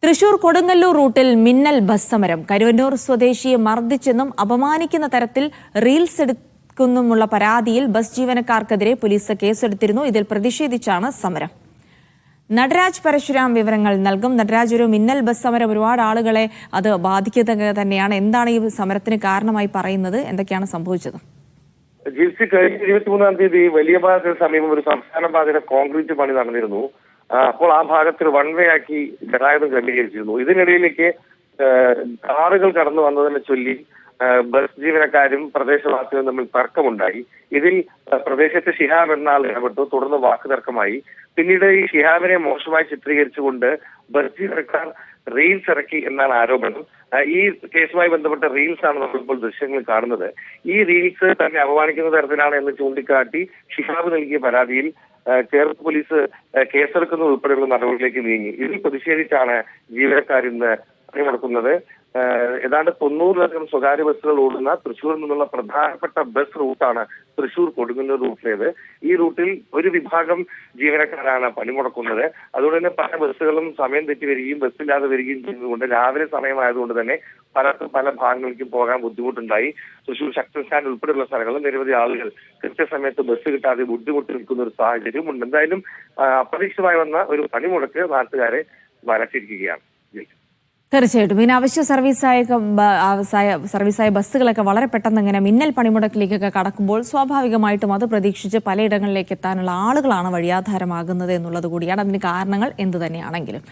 തൃശൂർ കൊടുങ്ങല്ലൂർ റൂട്ടിൽ മിന്നൽ ബസ് സമരം. കരുവന്നൂർ സ്വദേശിയെ മർദ്ദിച്ചെന്നും അപമാനിക്കുന്ന തരത്തിൽ റീൽസ് എടുക്കുന്നുമുള്ള പരാതിയിൽ ബസ് ജീവനക്കാർക്കെതിരെ പോലീസ് കേസെടുത്തിരുന്നു. ഇതിൽ പ്രതിഷേധിച്ചാണ് സമരം. നടരാജ് പരശുരാം വിവരങ്ങൾ നൽകും. നടരാജ്, ഒരു മിന്നൽ ബസ് സമരം ഒരുപാട് ആളുകളെ അത് ബാധിക്കുക തന്നെയാണ്. എന്താണ് ഈ സമരത്തിന് കാരണമായി പറയുന്നത്? എന്തൊക്കെയാണ് സംഭവിച്ചത്? ജിൽസി കഴിഞ്ഞ 23-ാം തീയതി വലിയ പാലത്തിന് സമീപം ഒരു സംസ്ഥാന പാതയുടെ കോൺക്രീറ്റ് പണി നടന്നിരുന്നു. അപ്പോൾ ആ ഭാഗത്തിൽ വൺ വേ ആക്കി ഗതാഗതം ക്രമീകരിച്ചിരുന്നു. ഇതിനിടയിലേക്ക് കാറുകൾ കടന്നു വന്നതിനെ ചൊല്ലി ബസ് ജീവനക്കാരും പ്രദേശവാസികളും തമ്മിൽ തർക്കമുണ്ടായി. ഇതിൽ പ്രദേശത്തെ ഷിഹാബ് എന്ന ആൾ ഇടപെട്ടു. തുടർന്ന് വാക്കുതർക്കമായി. പിന്നീട് ഈ ഷിഹാബിനെ മോശമായി ചിത്രീകരിച്ചുകൊണ്ട് ബസ് ജീവനക്കാർ റീൽസ് ഇറക്കി എന്നാണ് ആരോപണം. ഈ കേസുമായി ബന്ധപ്പെട്ട റീൽസ് ആണ് നമ്മളിപ്പോൾ ദൃശ്യങ്ങൾ കാണുന്നത്. ഈ റീൽസ് തന്നെ അപമാനിക്കുന്ന തരത്തിലാണ് എന്ന് ചൂണ്ടിക്കാട്ടി ഷിഹാബ് നൽകിയ പരാതിയിൽ ചേർത്ത് പോലീസ് കേസെടുക്കുന്ന ഉൾപ്പെടെയുള്ള നടപടികളിലേക്ക് നീങ്ങി. ഇതിൽ പ്രതിഷേധിച്ചാണ് ജീവനക്കാർ ഇന്ന് പണിമുടക്കുന്നത്. ഏതാണ്ട് 90-ലധികം സ്വകാര്യ ബസ്സുകൾ ഓടുന്ന തൃശ്ശൂരിൽ നിന്നുള്ള പ്രധാനപ്പെട്ട ബസ് റൂട്ടാണ് തൃശ്ശൂർ കൊടുങ്ങല്ലൂർ റൂട്ടിലേത്. ഈ റൂട്ടിൽ ഒരു വിഭാഗം ജീവനക്കാരാണ് പണിമുടക്കുന്നത്. അതുകൊണ്ട് തന്നെ പല ബസ്സുകളും സമയം തെറ്റി വരികയും ബസ്സില്ലാതെ വരികയും ചെയ്യുന്നതുകൊണ്ട് രാവിലെ സമയമായതുകൊണ്ട് തന്നെ പല ഭാഗങ്ങളിലേക്കും പോകാൻ ബുദ്ധിമുട്ടുണ്ടായി. തൃശ്ശൂർ ശക്തൻ സ്റ്റാൻഡ് ഉൾപ്പെടെയുള്ള സ്ഥലങ്ങളിൽ നിരവധി ആളുകൾ കൃത്യസമയത്ത് ബസ് കിട്ടാതെ ബുദ്ധിമുട്ടി നിൽക്കുന്ന ഒരു സാഹചര്യം ഉണ്ട്. എന്തായാലും അപ്രതീക്ഷിതമായി വന്ന ഒരു പണിമുടക്ക് നാട്ടുകാരെ വലച്ചിരിക്കുകയാണ്. തീർച്ചയായിട്ടും ഇതിന് അവശ്യ സർവീസായ ബസ്സുകളൊക്കെ വളരെ പെട്ടെന്ന് ഇങ്ങനെ മിന്നൽ പണിമുടക്കിലേക്കൊക്കെ കടക്കുമ്പോൾ സ്വാഭാവികമായിട്ടും അത് പ്രതീക്ഷിച്ച് പലയിടങ്ങളിലേക്ക് എത്താനുള്ള ആളുകളാണ് വഴിയാധാരമാകുന്നത് എന്നുള്ളത് കൂടിയാണ്. അതിന് കാരണങ്ങൾ എന്തു തന്നെയാണെങ്കിലും